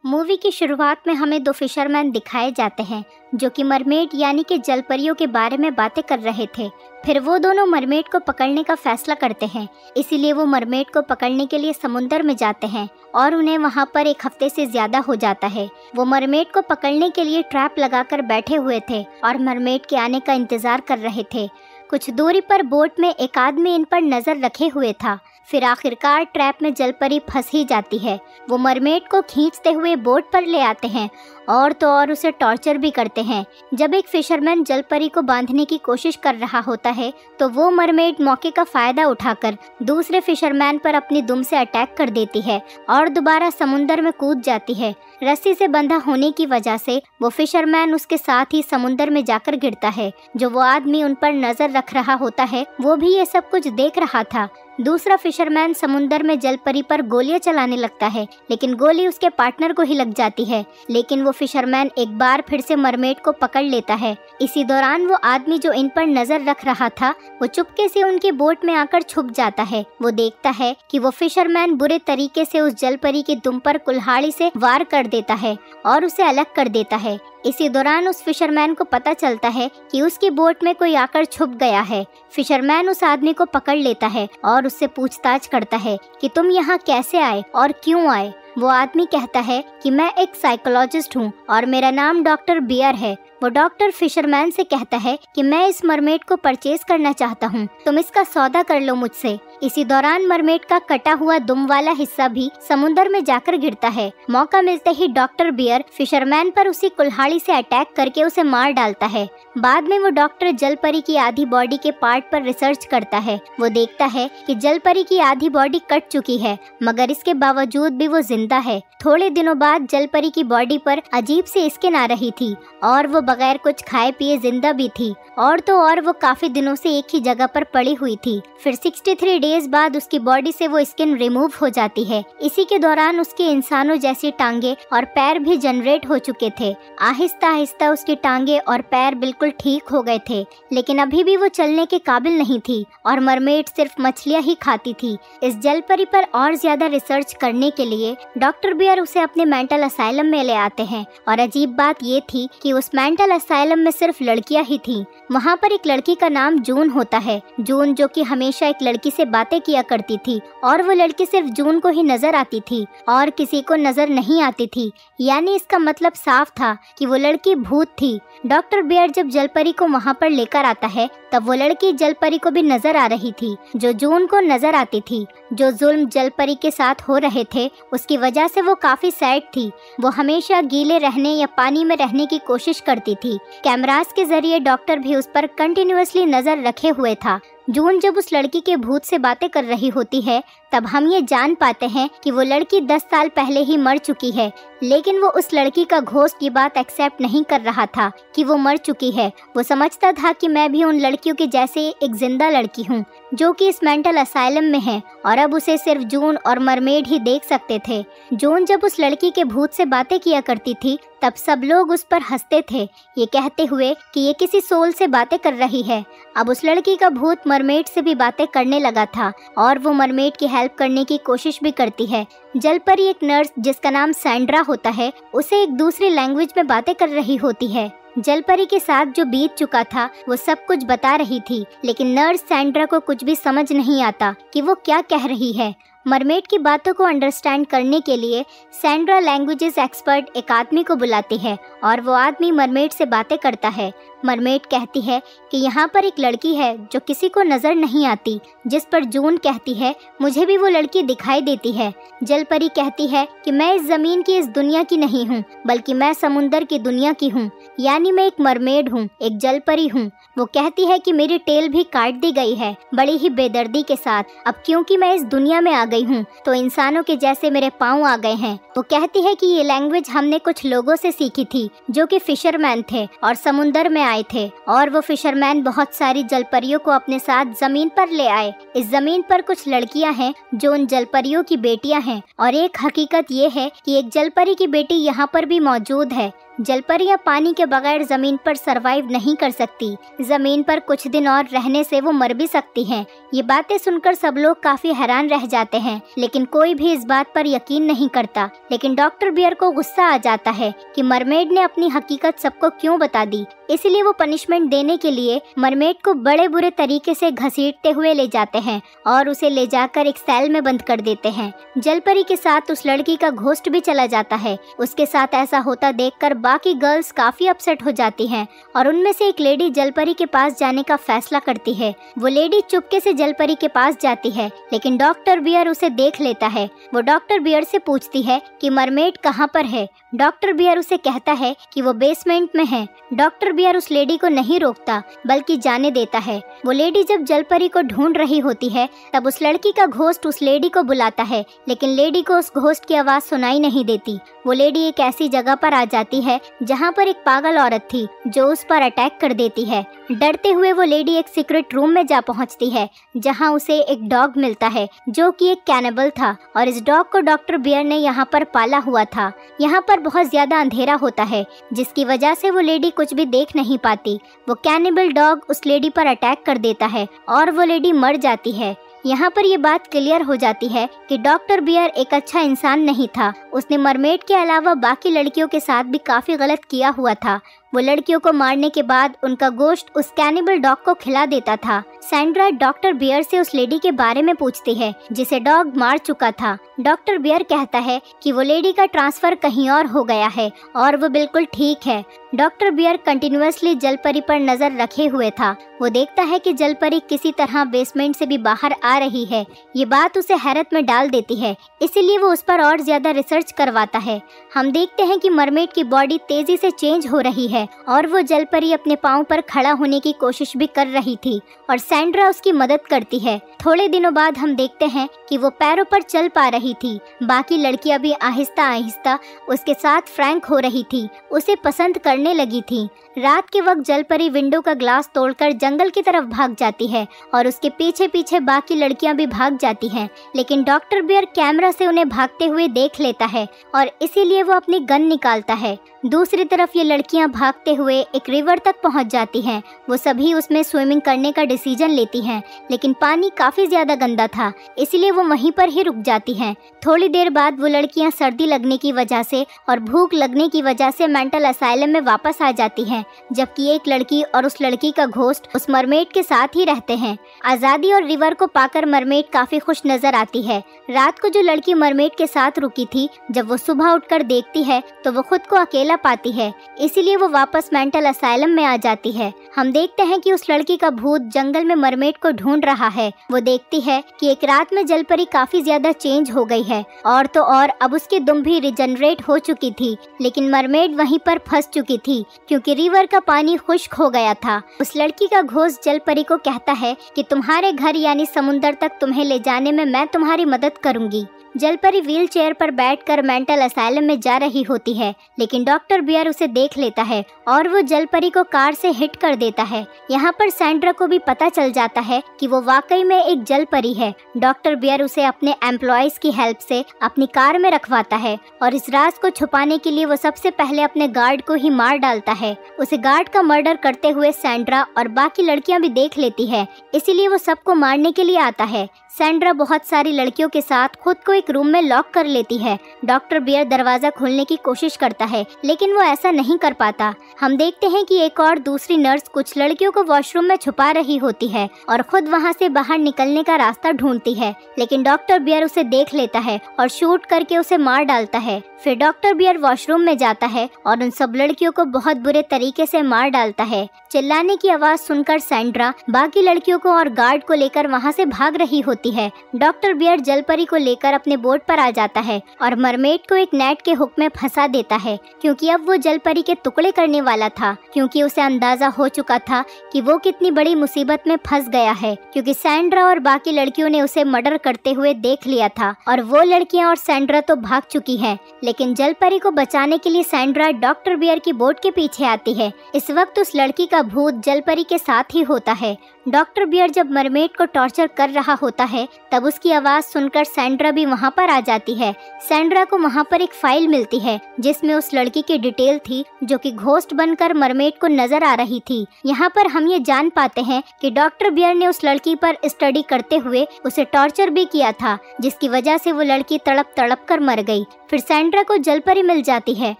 Movie की शुरुआत में हमें दो फिशरमैन दिखाए जाते हैं जो कि मरमेड यानी कि जलपरियों के बारे में बातें कर रहे थे। फिर वो दोनों मरमेड को पकड़ने का फैसला करते हैं, इसीलिए वो मरमेड को पकड़ने के लिए समुंदर में जाते हैं और उन्हें वहाँ पर एक हफ्ते से ज्यादा हो जाता है। वो मरमेड को पकड़ने के लिए ट्रैप लगाकर बैठे हुए थे और मरमेड के आने का इंतजार कर रहे थे। कुछ दूरी पर बोट में एक आदमी इन पर नजर रखे हुए था। फिर आखिरकार ट्रैप में जलपरी फंस ही जाती है। वो मरमेड को खींचते हुए बोट पर ले आते हैं और तो और उसे टॉर्चर भी करते हैं। जब एक फिशरमैन जलपरी को बांधने की कोशिश कर रहा होता है तो वो मरमेड मौके का फायदा उठाकर दूसरे फिशरमैन पर अपनी दुम से अटैक कर देती है और दोबारा समुंदर में कूद जाती है। रस्सी से बंधा होने की वजह से वो फिशरमैन उसके साथ ही समुंदर में जाकर गिरता है। जो वो आदमी उन पर नजर रख रहा होता है वो भी ये सब कुछ देख रहा था। दूसरा फिशरमैन समुंदर में जलपरी पर गोलियां चलाने लगता है, लेकिन गोली उसके पार्टनर को ही लग जाती है। लेकिन वो फिशरमैन एक बार फिर से मरमेड को पकड़ लेता है। इसी दौरान वो आदमी जो इन पर नजर रख रहा था वो चुपके से उनकी बोट में आकर छुप जाता है। वो देखता है कि वो फिशरमैन बुरे तरीके से उस जलपरी की दुम पर कुल्हाड़ी से वार कर देता है और उसे अलग कर देता है। इसी दौरान उस फिशरमैन को पता चलता है कि उसकी बोट में कोई आकर छुप गया है। फिशरमैन उस आदमी को पकड़ लेता है और उससे पूछताछ करता है कि तुम यहाँ कैसे आए और क्यों आए। वो आदमी कहता है कि मैं एक साइकोलॉजिस्ट हूँ और मेरा नाम डॉक्टर बियर है। वो डॉक्टर फिशरमैन से कहता है कि मैं इस मरमेड को परचेज करना चाहता हूँ, तुम इसका सौदा कर लो मुझसे। इसी दौरान मरमेड का कटा हुआ दुम वाला हिस्सा भी समुंदर में जाकर गिरता है। मौका मिलते ही डॉक्टर बियर फिशरमैन पर उसी कुल्हाड़ी से अटैक करके उसे मार डालता है। बाद में वो डॉक्टर जलपरी की आधी बॉडी के पार्ट पर रिसर्च करता है। वो देखता है कि जलपरी की आधी बॉडी कट चुकी है, मगर इसके बावजूद भी वो जिंदा है। थोड़े दिनों बाद जलपरी की बॉडी पर अजीब सी स्किन आ रही थी और वो बगैर कुछ खाए पिए जिंदा भी थी और तो और वो काफी दिनों से एक ही जगह पर पड़ी हुई थी। फिर 63 डेज बाद उसकी बॉडी से वो स्किन रिमूव हो जाती है। इसी के दौरान उसके इंसानों जैसी टांगे और पैर भी जनरेट हो चुके थे। आहिस्ता आहिस्ता उसकी टांगे और पैर बिल्कुल ठीक हो गए थे, लेकिन अभी भी वो चलने के काबिल नहीं थी और मरमेड सिर्फ मछलियाँ ही खाती थी। इस जलपरी पर और ज्यादा रिसर्च करने के लिए डॉक्टर बियर उसे अपने मेंटल असाइलम में ले आते हैं और अजीब बात ये थी कि उस मेंटल असाइलम में सिर्फ लड़कियां ही थीं। वहाँ पर एक लड़की का नाम जून होता है। जून जो कि हमेशा एक लड़की से बातें किया करती थी और वो लड़की सिर्फ जून को ही नजर आती थी और किसी को नजर नहीं आती थी। यानी इसका मतलब साफ था कि वो लड़की भूत थी। डॉक्टर बियर जब जलपरी को वहाँ पर लेकर आता है तब वो लड़की जलपरी को भी नजर आ रही थी जो जून को नजर आती थी। जो जुल्म जलपरी के साथ हो रहे थे उसकी वजह से वो काफी सैड थी। वो हमेशा गीले रहने या पानी में रहने की कोशिश करती थी। कैमरास के जरिए डॉक्टर भी उस पर कंटिन्यूअसली नजर रखे हुए था। जून जब उस लड़की के भूत से बातें कर रही होती है तब हम ये जान पाते हैं कि वो लड़की 10 साल पहले ही मर चुकी है, लेकिन वो उस लड़की का घोस्ट की बात एक्सेप्ट नहीं कर रहा था कि वो मर चुकी है। वो समझता था कि मैं भी उन लड़कियों के जैसे एक जिंदा लड़की हूँ जो कि इस मेंटल असाइलम में है और अब उसे सिर्फ जून और मरमेड ही देख सकते थे। जून जब उस लड़की के भूत से बातें किया करती थी तब सब लोग उस पर हंसते थे, ये कहते हुए कि ये किसी सोल से बातें कर रही है। अब उस लड़की का भूत मरमेड से भी बातें करने लगा था और वो मरमेड की हेल्प करने की कोशिश भी करती है। जलपरी एक नर्स जिसका नाम सैंड्रा होता है उसे एक दूसरी लैंग्वेज में बातें कर रही होती है। जलपरी के साथ जो बीत चुका था वो सब कुछ बता रही थी, लेकिन नर्स सैंड्रा को कुछ भी समझ नहीं आता कि वो क्या कह रही है। मरमेड की बातों को अंडरस्टैंड करने के लिए सैंड्रा लैंग्वेजेस एक्सपर्ट एक आदमी को बुलाती है और वो आदमी मरमेड से बातें करता है। मरमेड कहती है कि यहाँ पर एक लड़की है जो किसी को नजर नहीं आती, जिस पर जून कहती है मुझे भी वो लड़की दिखाई देती है। जलपरी कहती है कि मैं इस जमीन की इस दुनिया की नहीं हूँ, बल्कि मैं समुंदर की दुनिया की हूँ, यानी मैं एक मरमेड हूँ, एक जलपरी हूँ। वो कहती है कि मेरी टेल भी काट दी गई है बड़ी ही बेदर्दी के साथ। अब क्योंकि मैं इस दुनिया में आ गई हूँ तो इंसानों के जैसे मेरे पाँव आ गए हैं। वो कहती है कि ये लैंग्वेज हमने कुछ लोगों से सीखी थी जो कि फिशरमैन थे और समुंदर में आए थे और वो फिशरमैन बहुत सारी जलपरियों को अपने साथ जमीन पर ले आए। इस जमीन पर कुछ लड़कियां हैं जो उन जलपरियों की बेटियां हैं और एक हकीकत ये है कि एक जलपरी की बेटी यहाँ पर भी मौजूद है। जलपरियां पानी के बगैर जमीन पर सरवाइव नहीं कर सकती। जमीन पर कुछ दिन और रहने से वो मर भी सकती हैं। ये बातें सुनकर सब लोग काफी हैरान रह जाते हैं, लेकिन कोई भी इस बात पर यकीन नहीं करता। लेकिन डॉक्टर बियर को गुस्सा आ जाता है कि मरमेड ने अपनी हकीकत सबको क्यों बता दी। इसलिए वो पनिशमेंट देने के लिए मरमेड को बड़े बुरे तरीके से घसीटते हुए ले जाते हैं और उसे ले जाकर एक सेल में बंद कर देते हैं। जलपरी के साथ उस लड़की का घोस्ट भी चला जाता है। उसके साथ ऐसा होता देखकर बाकी गर्ल्स काफी अपसेट हो जाती हैं और उनमें से एक लेडी जलपरी के पास जाने का फैसला करती है। वो लेडी चुपके से जलपरी के पास जाती है, लेकिन डॉक्टर बियर उसे देख लेता है। वो डॉक्टर बियर से पूछती है कि मरमेड कहाँ पर है। डॉक्टर बियर उसे कहता है कि वो बेसमेंट में है। डॉक्टर बियर उस लेडी को नहीं रोकता बल्कि जाने देता है। वो लेडी जब जलपरी को ढूंढ रही होती है तब उस लड़की का घोस्ट उस लेडी को बुलाता है, लेकिन लेडी को उस घोस्ट की आवाज सुनाई नहीं देती। वो लेडी एक ऐसी जगह पर आ जाती है जहाँ पर एक पागल औरत थी जो उस पर अटैक कर देती है। डरते हुए वो लेडी एक सीक्रेट रूम में जा पहुँचती है जहाँ उसे एक डॉग मिलता है जो कि एक कैनिबल था और इस डॉग को डॉक्टर बियर ने यहाँ पर पाला हुआ था। यहाँ पर बहुत ज्यादा अंधेरा होता है जिसकी वजह से वो लेडी कुछ भी देख नहीं पाती। वो कैनिबल डॉग उस लेडी पर अटैक कर देता है और वो लेडी मर जाती है। यहाँ पर ये बात क्लियर हो जाती है कि डॉक्टर बियर एक अच्छा इंसान नहीं था। उसने मरमेड के अलावा बाकी लड़कियों के साथ भी काफी गलत किया हुआ था। वो लड़कियों को मारने के बाद उनका गोश्त उस कैनिबल डॉग को खिला देता था। सैंड्रा डॉक्टर बियर से उस लेडी के बारे में पूछती है जिसे डॉग मार चुका था। डॉक्टर बियर कहता है कि वो लेडी का ट्रांसफर कहीं और हो गया है और वो बिल्कुल ठीक है। डॉक्टर बियर कंटिन्यूअसली जलपरी पर नजर रखे हुए था। वो देखता है कि जलपरी किसी तरह बेसमेंट से भी बाहर आ रही है। ये बात उसे हैरत में डाल देती है, इसीलिए वो उस पर और ज्यादा रिसर्च करवाता है। हम देखते हैं कि मरमेड की बॉडी तेजी से चेंज हो रही है और वो जलपरी अपने पाँव पर खड़ा होने की कोशिश भी कर रही थी और सैंड्रा उसकी मदद करती है। थोड़े दिनों बाद हम देखते हैं कि वो पैरों पर चल पा रही थी। बाकी लड़कियां भी आहिस्ता आहिस्ता उसके साथ फ्रैंक हो रही थी, उसे पसंद करने लगी थी। रात के वक्त जलपरी विंडो का ग्लास तोड़कर जंगल की तरफ भाग जाती है और उसके पीछे पीछे बाकी लड़कियां भी भाग जाती हैं, लेकिन डॉक्टर बियर कैमरा से उन्हें भागते हुए देख लेता है और इसीलिए वो अपनी गन निकालता है। दूसरी तरफ ये लड़कियां भागते हुए एक रिवर तक पहुंच जाती हैं। वो सभी उसमें स्विमिंग करने का डिसीजन लेती हैं, लेकिन पानी काफी ज्यादा गंदा था, इसलिए वो वहीं पर ही रुक जाती हैं। थोड़ी देर बाद वो लड़कियां सर्दी लगने की वजह से और भूख लगने की वजह से मेंटल असाइलम में वापस आ जाती हैं, जबकि एक लड़की और उस लड़की का घोस्ट उस मरमेड के साथ ही रहते हैं। आजादी और रिवर को पाकर मरमेड काफी खुश नजर आती है। रात को जो लड़की मरमेड के साथ रुकी थी, जब वो सुबह उठकर देखती है तो वो खुद को अकेला पाती है, इसीलिए वो वापस मेंटल असाइलम में आ जाती है। हम देखते हैं कि उस लड़की का भूत जंगल में मरमेड को ढूंढ रहा है। वो देखती है कि एक रात में जलपरी काफी ज्यादा चेंज हो गई है और तो और अब उसकी दुम भी रिजनरेट हो चुकी थी, लेकिन मरमेड वहीं पर फंस चुकी थी क्योंकि रिवर का पानी खुश्क हो गया था। उस लड़की का घोस्ट जलपरी को कहता है कि तुम्हारे घर यानी समुंदर तक तुम्हें ले जाने में मैं तुम्हारी मदद करूंगी। जलपरी व्हील चेयर पर बैठकर मेंटल असाइलम में जा रही होती है, लेकिन डॉक्टर बियर उसे देख लेता है और वो जलपरी को कार से हिट कर देता है। यहाँ पर सैंड्रा को भी पता चल जाता है कि वो वाकई में एक जलपरी है। डॉक्टर बियर उसे अपने एम्प्लॉयज की हेल्प से अपनी कार में रखवाता है और इस राज को छुपाने के लिए वो सबसे पहले अपने गार्ड को ही मार डालता है। उसे गार्ड का मर्डर करते हुए सैंड्रा और बाकी लड़कियां भी देख लेती है, इसीलिए वो सबको मारने के लिए आता है। सैंड्रा बहुत सारी लड़कियों के साथ खुद को एक रूम में लॉक कर लेती है। डॉक्टर बियर दरवाजा खोलने की कोशिश करता है, लेकिन वो ऐसा नहीं कर पाता। हम देखते हैं कि एक और दूसरी नर्स कुछ लड़कियों को वॉशरूम में छुपा रही होती है और खुद वहां से बाहर निकलने का रास्ता ढूंढती है, लेकिन डॉक्टर बियर उसे देख लेता है और शूट करके उसे मार डालता है। फिर डॉक्टर बियर वॉशरूम में जाता है और उन सब लड़कियों को बहुत बुरे तरीके से मार डालता है। चिल्लाने की आवाज सुनकर सैंड्रा बाकी लड़कियों को और गार्ड को लेकर वहां से भाग रही होती है। डॉक्टर बियर जलपरी को लेकर अपने बोट पर आ जाता है और मरमेड को एक नेट के हुक में फंसा देता है, क्योंकि अब वो जलपरी के टुकड़े करने वाला था, क्योंकि उसे अंदाजा हो चुका था कि वो कितनी बड़ी मुसीबत में फंस गया है, क्योंकि सैंड्रा और बाकी लड़कियों ने उसे मर्डर करते हुए देख लिया था और वो लड़कियां और सैंड्रा तो भाग चुकी हैं। लेकिन जलपरी को बचाने के लिए सैंड्रा डॉक्टर बियर की बोट के पीछे आती है। इस वक्त उस लड़की का भूत जलपरी के साथ ही होता है। डॉक्टर बियर जब मरमेड को टॉर्चर कर रहा होता है तब उसकी आवाज सुनकर सैंड्रा भी वहाँ पर आ जाती है। सैंड्रा को वहाँ पर एक फाइल मिलती है जिसमें उस लड़की की डिटेल थी जो कि घोस्ट बनकर मरमेड को नजर आ रही थी। यहाँ पर हम ये जान पाते हैं कि डॉक्टर बियर ने उस लड़की पर स्टडी करते हुए उसे टॉर्चर भी किया था, जिसकी वजह से वो लड़की तड़प तड़प कर मर गई। फिर सैंड्रा को जलपरी मिल जाती है।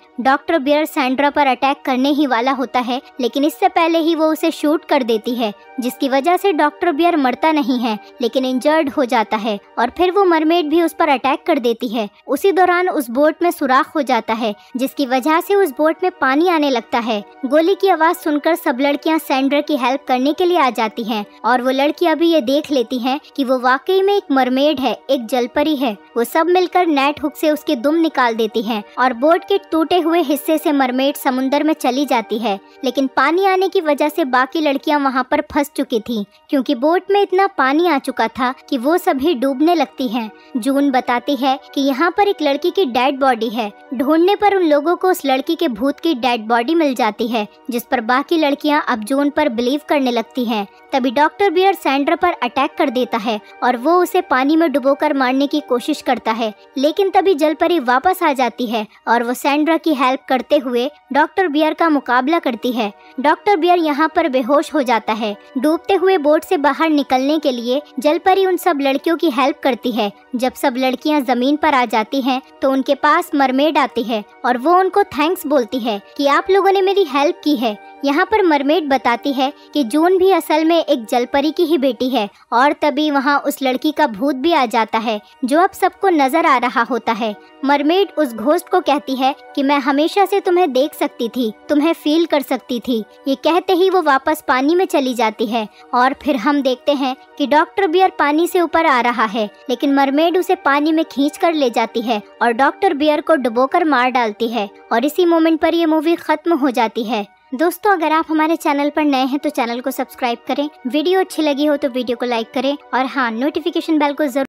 डॉक्टर बियर सैंड्रा पर अटैक करने ही वाला होता है, लेकिन इससे पहले ही वो उसे शूट कर देती है, जिसकी वजह से डॉक्टर बियर मरता नहीं है लेकिन इंजर्ड हो जाता है और फिर वो मरमेड भी उस पर अटैक कर देती है। उसी दौरान उस बोट में सुराख हो जाता है, जिसकी वजह से उस बोट में पानी आने लगता है। गोली की आवाज सुनकर सब लड़कियां सैंड्रा की हेल्प करने के लिए आ जाती हैं और वो लड़कियां भी ये देख लेती हैं कि वो वाकई में एक मरमेड है, एक जलपरी है। वो सब मिलकर नेट हुक से उसके दुम निकाल देती हैं और बोट के टूटे हुए हिस्से से मरमेड समुंदर में चली जाती है। लेकिन पानी आने की वजह से बाकी लड़कियां वहां पर फंस चुकी थी, क्योंकि बोट में इतना पानी आ चुका था कि वो सभी डूबने लगती हैं। जून बताती है कि यहाँ पर एक लड़की की डेड बॉडी है। ढूंढने पर उन लोगों को उस लड़की के भूत की डेड बॉडी मिल जाती है, जिस पर बाकी लड़कियां अब जून पर बिलीव करने लगती हैं। तभी डॉक्टर बियर सैंड्रा पर अटैक कर देता है और वो उसे पानी में डुबोकर मारने की कोशिश करता है, लेकिन तभी जलपरी वापस आ जाती है और वो सैंड्रा की हेल्प करते हुए डॉक्टर बियर का मुकाबला करती है। डॉक्टर बियर यहाँ पर बेहोश हो जाता है। डूबते हुए बोट से बाहर निकलने के लिए जलपरी उन सब लड़कियों की हेल्प करती है। जब सब लड़कियां जमीन पर आ जाती हैं तो उनके पास मरमेड आती है और वो उनको थैंक्स बोलती है कि आप लोगों ने मेरी हेल्प की है। यहाँ पर मरमेड बताती है कि जून भी असल में एक जलपरी की ही बेटी है और तभी वहाँ उस लड़की का भूत भी आ जाता है जो अब सबको नजर आ रहा होता है। मरमेड उस घोस्ट को कहती है कि मैं हमेशा से तुम्हें देख सकती थी, तुम्हें फील कर सकती थी। ये कहते ही वो वापस पानी में चली जाती है और फिर हम देखते हैं कि डॉक्टर बियर पानी से ऊपर आ रहा है, लेकिन मरमेड उसे पानी में खींच कर ले जाती है और डॉक्टर बियर को डुबोकर मार डालती है और इसी मोमेंट पर ये मूवी खत्म हो जाती है। दोस्तों, अगर आप हमारे चैनल पर नए हैं तो चैनल को सब्सक्राइब करें, वीडियो अच्छी लगी हो तो वीडियो को लाइक करें और हाँ, नोटिफिकेशन बेल को जरूर